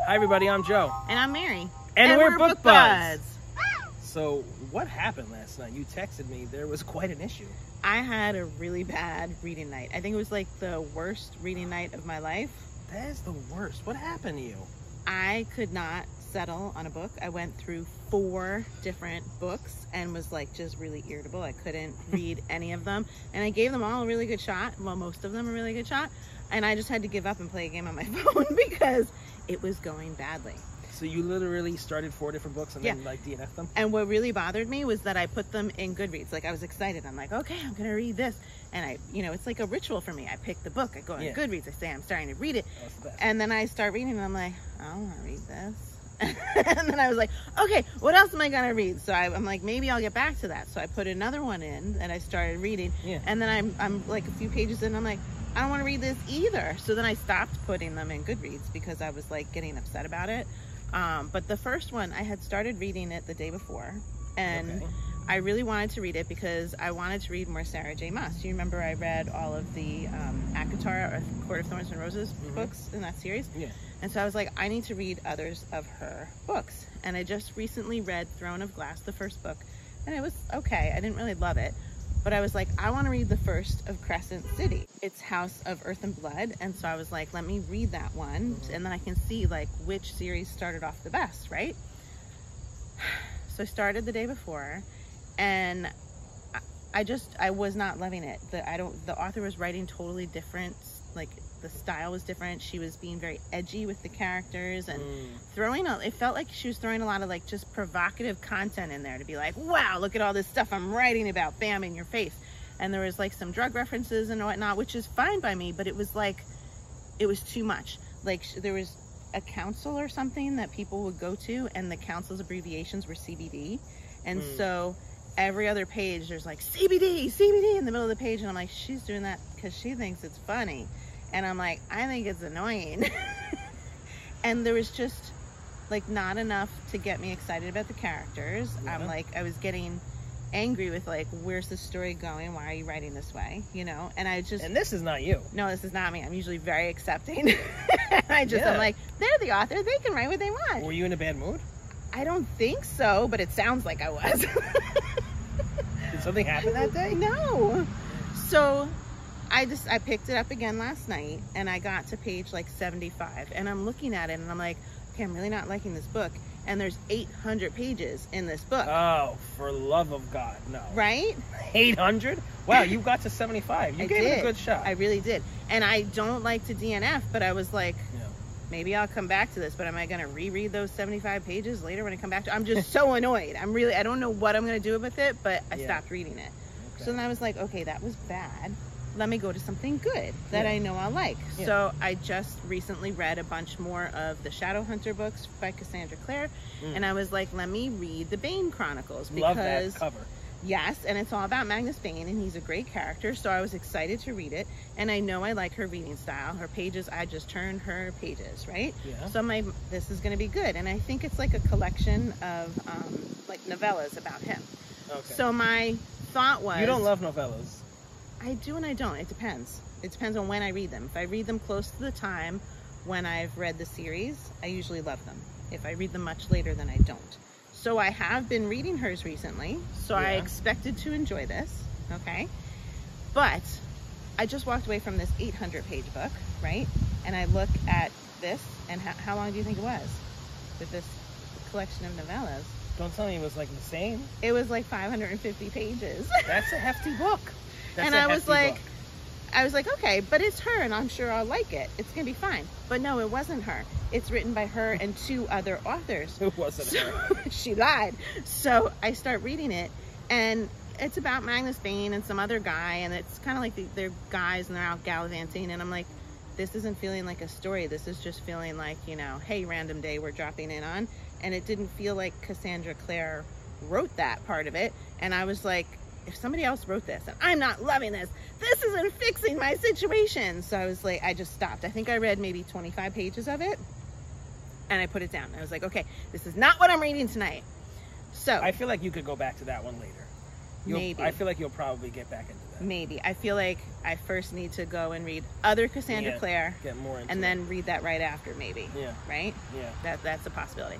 Hi everybody, I'm Joe. And I'm Mary. And we're Book Buds. So what happened last night? You texted me. There was quite an issue. I had a really bad reading night. I think it was like the worst reading night of my life. That is the worst. What happened to you? I could not settle on a book. I went through 4 different books and was like just really irritable. I couldn't read any of them. And I gave them all a really good shot. Well, most of them a really good shot. And I just had to give up and play a game on my phone because it was going badly. So you literally started 4 different books and then like DNF'd them? And what really bothered me was that I put them in Goodreads. Like I was excited. I'm like, okay, I'm going to read this. And I, it's like a ritual for me. I pick the book, I go on Goodreads, I say I'm starting to read it. And then I start reading and I'm like, I don't want to read this. And then I was like, okay, what else am I going to read? So I'm like, maybe I'll get back to that. So I put another one in and I started reading. And then I'm like a few pages in, I'm like, I don't want to read this either. So then I stopped putting them in Goodreads because I was like getting upset about it. But the first one, I had started reading it the day before, and I really wanted to read it because I wanted to read more Sarah J. Maas. You remember I read all of the ACOTAR, or Court of Thorns and Roses books in that series? Yeah. And so I was like, I need to read others of her books. And I just recently read Throne of Glass, the first book, and it was okay. I didn't really love it. But I was like, I want to read the first of Crescent City. It's House of Earth and Blood. And so I was like, let me read that one. And then I can see like which series started off the best, right? So I started the day before and I was not loving it. The author was writing totally different. Like the style was different. She was being very edgy with the characters and it felt like she was throwing a lot of like just provocative content in there to be like, wow, look at all this stuff I'm writing about, bam, in your face. And there was like some drug references and whatnot, which is fine by me, but it was like, it was too much. Like there was a council or something that people would go to and the council's abbreviations were CBD. And so every other page there's like CBD in the middle of the page. And I'm like, she's doing that because she thinks it's funny. And I'm like, I think it's annoying. And there was just like not enough to get me excited about the characters. I'm like, I was getting angry with like, where's the story going? Why are you writing this way? And I just... And this is not you. No, this is not me. I'm usually very accepting. I'm like, they're the author. They can write what they want. Were you in a bad mood? I don't think so, but it sounds like I was. Did something happen that day? No. So... I picked it up again last night and I got to page like 75 and I'm looking at it and I'm like, okay, I'm really not liking this book. And there's 800 pages in this book. Oh, for love of God, no. Right? 800? Wow, you got to 75. You gave it a good shot. I really did. And I don't like to DNF, but I was like, maybe I'll come back to this, but am I going to reread those 75 pages later when I come back to it? I'm just so annoyed. I don't know what I'm going to do with it, but I stopped reading it. Okay. So then I was like, okay, that was bad. Let me go to something good that I know I'll like. So I just recently read a bunch more of the Shadowhunter books by Cassandra Clare. And I was like, let me read the Bane Chronicles. Because, love that cover. Yes, and it's all about Magnus Bane, and he's a great character. So I was excited to read it. And I know I like her reading style. Her pages, I just turned her pages, right? Yeah. So I'm like, this is going to be good. And I think it's like a collection of like novellas about him. Okay. So my thought was... You don't love novellas. I do and I don't. It depends. It depends on when I read them. If I read them close to the time when I've read the series, I usually love them. If I read them much later, then I don't. So I have been reading hers recently, so I expected to enjoy this, okay? But I just walked away from this 800-page book, right? And I look at this, and how long do you think it was with this collection of novellas? Don't tell me it was like the same. It was like 550 pages. That's a hefty book. And I was like, okay, but it's her and I'm sure I'll like it. It's going to be fine. But no, it wasn't her. It's written by her and 2 other authors. It wasn't her. She lied. So I start reading it and it's about Magnus Bane and some other guy. And it's kind of like they're guys and they're out gallivanting. And I'm like, this isn't feeling like a story. This is just feeling like, hey, random day we're dropping in on. And it didn't feel like Cassandra Clare wrote that part of it. And I was like, if somebody else wrote this and I'm not loving this isn't fixing my situation. So I was like, I just stopped. I think I read maybe 25 pages of it and I put it down. I was like, okay, this is not what I'm reading tonight. So I feel like you could go back to that one later. Maybe. I feel like you'll probably get back into that. Maybe. I feel like I first need to go and read other Cassandra Clare. Get more into and then read that right after, maybe. Yeah. Right? Yeah. That's a possibility.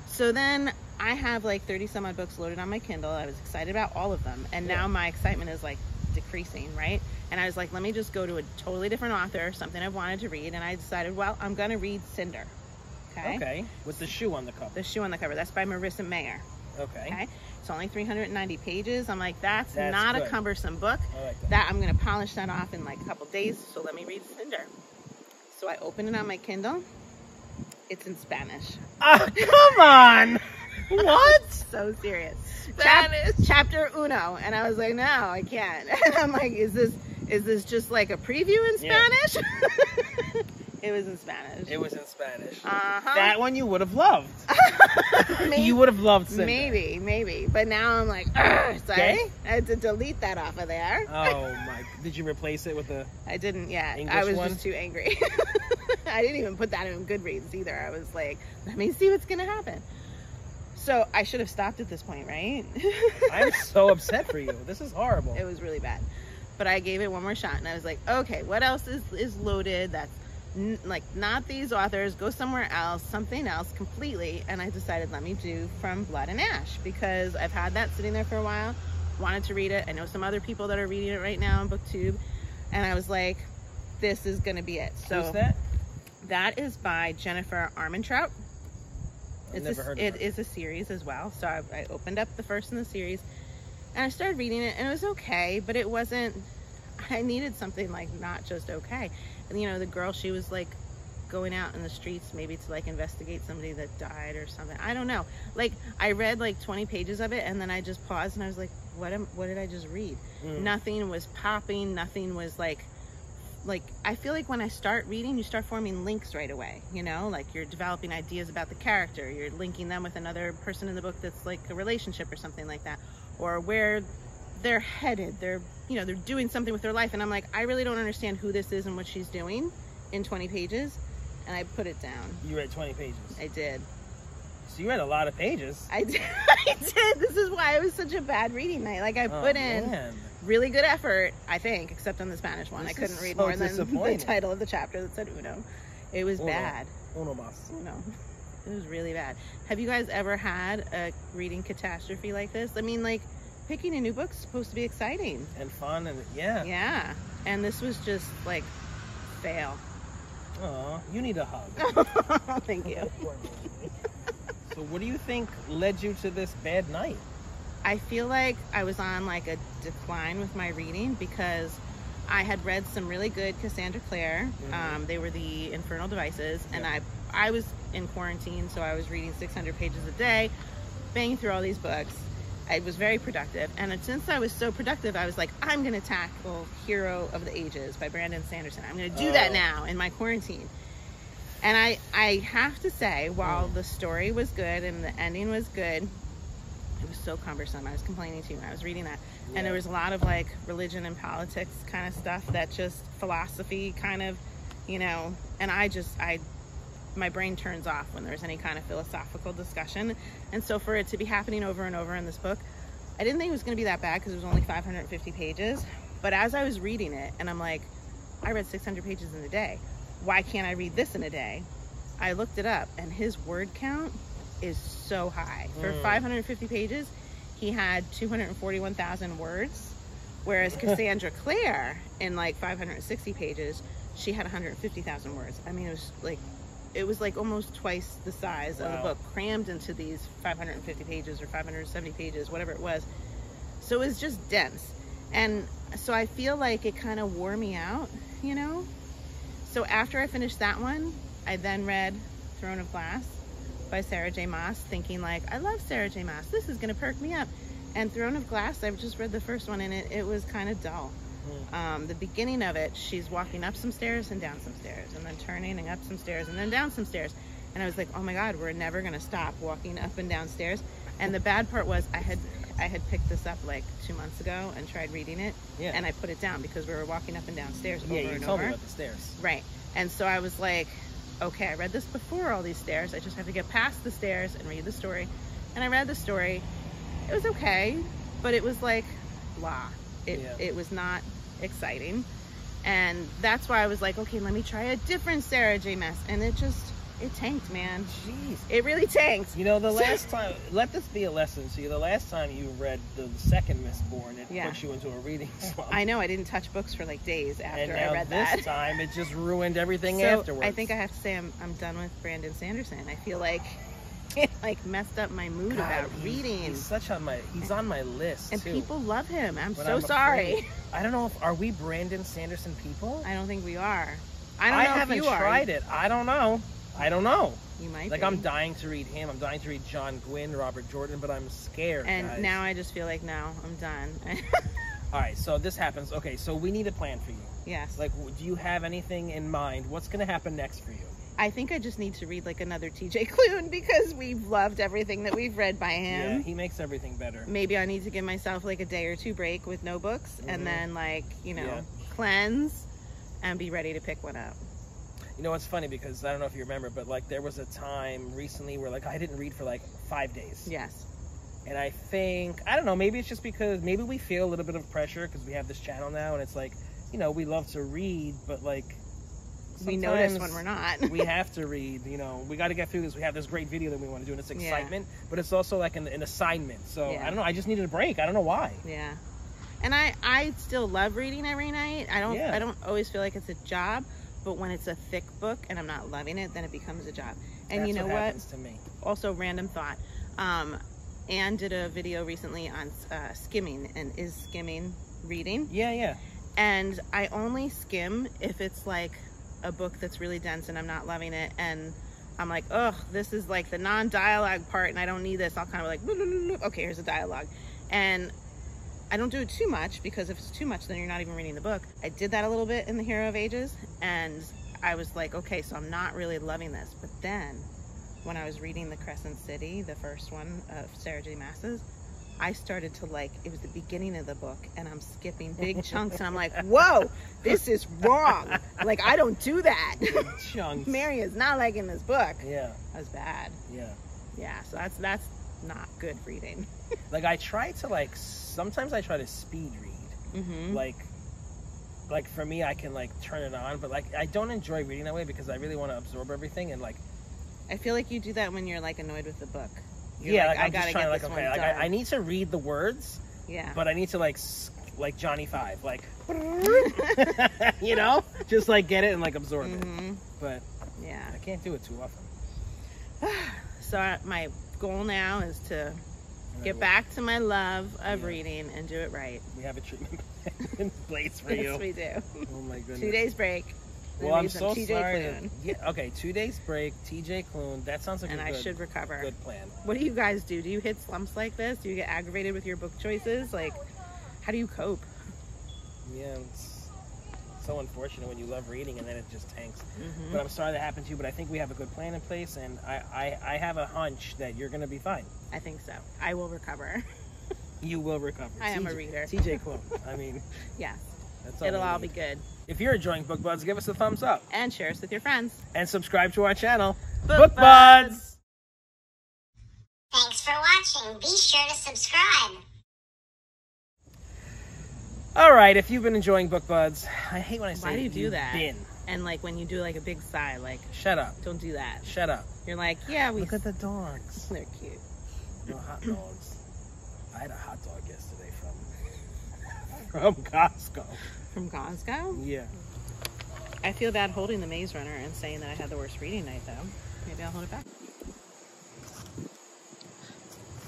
So then I have like 30 some odd books loaded on my Kindle. I was excited about all of them. And now my excitement is like decreasing, right? And I was like, let me just go to a totally different author, something I've wanted to read. And I decided, well, I'm going to read Cinder. Okay. With the shoe on the cover. The shoe on the cover. That's by Marissa Mayer. Okay. It's only 390 pages. I'm like, that's not good. a cumbersome book. I like that. That I'm going to polish that off in like a couple days. So let me read Cinder. So I open it on my Kindle. It's in Spanish. Oh, come on. What? So serious. Spanish. Chapter uno. And I was like, no, I can't. And I'm like, is this just like a preview in Spanish? It was in Spanish. It was in Spanish. Uh-huh. That one you would have loved. You would have loved Cinder. Maybe. But now I'm like, so I had to delete that off of there. Oh my! Did you replace it with a? I didn't. Yeah, English I was one? just too angry. I didn't even put that in Goodreads either. I was like, let me see what's gonna happen. So I should have stopped at this point, right? I'm so upset for you. This is horrible. It was really bad. But I gave it one more shot, and I was like, okay, what else is loaded? That's like not these authors. Go somewhere else, something else completely. And I decided, let me do From Blood and Ash, because I've had that sitting there for a while. Wanted to read it. I know some other people that are reading it right now on BookTube, and I was like, this is going to be it. So who's that? That is by Jennifer Armentrout. I've never heard of it her. is a series as well. So I opened up the first in the series, and I started reading it, and it was okay, but it wasn't. I needed something like not just okay. And you know, the girl, she was like going out in the streets maybe to like investigate somebody that died or something. I don't know. Like I read like 20 pages of it, and then I just paused and I was like, what did I just read? Nothing was popping. Nothing was like I feel like when I start reading, you start forming links right away, you know, like you're developing ideas about the character, you're linking them with another person in the book that's like a relationship or something like that, or where they're headed, they're doing something with their life. And I'm like, I really don't understand who this is and what she's doing in 20 pages. And I put it down. You read 20 pages. I did. So you read a lot of pages. I did. This is why it was such a bad reading night. Like I put in really good effort, I think, except on the Spanish one. I couldn't read more than the title of the chapter that said Uno. It was bad. Uno mas. Uno. It was really bad. Have you guys ever had a reading catastrophe like this? I mean, like, picking a new book is supposed to be exciting. And fun, and yeah. And this was just, like, fail. Aw, you need a hug. Thank you. So what do you think led you to this bad night? I feel like I was on like a decline with my reading because I had read some really good Cassandra Clare. They were the Infernal Devices, and I was in quarantine, so I was reading 600 pages a day, banging through all these books. I was very productive, and since I was so productive, I was like, I'm going to tackle Hero of the Ages by Brandon Sanderson. I'm going to do that now in my quarantine. And I have to say, while the story was good and the ending was good, it was so cumbersome. I was complaining to you when I was reading that. And there was a lot of like religion and politics kind of stuff, that just philosophy kind of, and my brain turns off when there's any kind of philosophical discussion. And so for it to be happening over and over in this book, I didn't think it was going to be that bad because it was only 550 pages. But as I was reading it, and I'm like, I read 600 pages in a day. Why can't I read this in a day? I looked it up, and his word count is so high. For 550 pages, he had 241,000 words, whereas Cassandra Clare, in like 560 pages, she had 150,000 words. I mean, it was like almost twice the size of the book, crammed into these 550 pages or 570 pages, whatever it was. So it was just dense. And so I feel like it kind of wore me out, So after I finished that one, I then read Throne of Glass by Sarah J. Maas, thinking like, I love Sarah J. Maas. This is going to perk me up. And Throne of Glass, I've just read the first one, and it was kind of dull. The beginning of it, she's walking up some stairs and down some stairs, and then turning and up some stairs and then down some stairs. And I was like, oh my God, we're never going to stop walking up and down stairs. And the bad part was I had picked this up like 2 months ago and tried reading it, and I put it down because we were walking up and down stairs over and over. Yeah, you told me about the stairs. Right. And so I was like, okay, I read this before all these stairs. I just have to get past the stairs and read the story. And I read the story. It was okay. but it was like blah. It was not exciting, and that's why I was like, okay, let me try a different Sarah J. Maas, and it tanked, man. Jeez, it really tanked. You know, the last time, let this be a lesson to you. The last time you read the second Mistborn, it put you into a reading slump. I know, I didn't touch books for like days after I read that. This time, it just ruined everything afterwards. I think I have to say I'm done with Brandon Sanderson. I feel like it like messed up my mood about reading. He's on my list, and too. people love him. I'm sorry. Afraid. I don't know are we Brandon Sanderson people? I don't think we are. I haven't tried it. I don't know. You might like be. I'm dying to read him. I'm dying to read John Gwynne, Robert Jordan, but I'm scared. And guys. now I just feel like no, I'm done. All right, so this happens. Okay, so we need a plan for you. Yes. Like, do you have anything in mind? What's going to happen next for you? I think I just need to read like another TJ Klune because we've loved everything that we've read by him. Yeah, he makes everything better. Maybe I need to give myself like a day or two break with no books and then like, cleanse and be ready to pick one up. You know, it's funny because I don't know if you remember, but like there was a time recently where like I didn't read for like 5 days. Yes. And I think, I don't know, maybe it's just because maybe we feel a little bit of pressure because we have this channel now and it's like, you know, we love to read, but like we notice when we're not. We have to read, you know, we got to get through this. We have this great video that we want to do and it's excitement, but it's also like an assignment. So I don't know, I just needed a break. I don't know why. Yeah. And I still love reading every night. I don't always feel like it's a job. But when it's a thick book and I'm not loving it, then it becomes a job. And you know what? Happens to me. Also, random thought. Anne did a video recently on skimming and is skimming reading. Yeah. And I only skim if it's like a book that's really dense and I'm not loving it. And I'm like, ugh, this is like the non-dialogue part and I don't need this. I'll kind of like, okay, here's a dialogue. And I don't do it too much because if it's too much, then you're not even reading the book. I did that a little bit in The Hero of Ages, and I was like, okay, so I'm not really loving this. But then, when I was reading The Crescent City, the first one of Sarah J. Maas's, I started to like, it was the beginning of the book, and I'm skipping big chunks, and I'm like, whoa, this is wrong. Like, I don't do that. Big chunks. Mary is not liking this book. Yeah. That's bad. Yeah, so that's not good reading. Like I try to like sometimes I try to speed read. Like for me I can like turn it on, but like I don't enjoy reading that way because I really want to absorb everything and like I feel like you do that when you're like annoyed with the book. I gotta get this one done. I need to read the words. Yeah. But I need to like Johnny Five, like you know, just like get it and like absorb it. But yeah, I can't do it too often. So my goal now is to get back to my love of reading and do it right. We have a treatment in place for you. Yes, we do. Oh my goodness. 2 days break. Well, I'm so sorry. Okay, 2 days break, TJ Klune. That sounds like I should recover. Good plan. What do you guys do? Do you hit slumps like this? Do you get aggravated with your book choices? Like, how do you cope? Yeah, it's so unfortunate when you love reading and then it just tanks. But I'm sorry that happened to you, but I think we have a good plan in place and I have a hunch that you're going to be fine. I think so. I will recover. You will recover. I am a reader. TJ Klune. I mean, yes. That's all it'll all be good. If you're enjoying Book Buds, give us a thumbs up. And share us with your friends. And subscribe to our channel, Book Buds. Thanks for watching. Be sure to subscribe. All right, if you've been enjoying Book Buds, I hate when I say why do you do that? Been. And like when you do like a big sigh, like shut up. Don't do that. Shut up. You're like, yeah, we look at the dogs. They're cute. No hot dogs. I had a hot dog yesterday from Costco. From Costco? Yeah. I feel bad holding the Maze Runner and saying that I had the worst reading night though. Maybe I'll hold it back.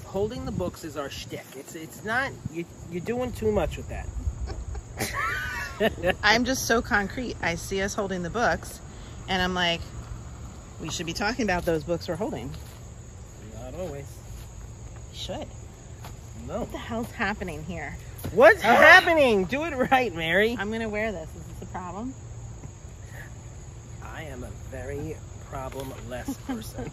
Holding the books is our shtick. It's not you're doing too much with that. I'm just so concrete. I see us holding the books and I'm like, we should be talking about those books we're holding. Not always. We should. No. What the hell's happening here? What's happening? Do it right, Mary. I'm gonna wear this. Is this a problem? I am a very problem-less person.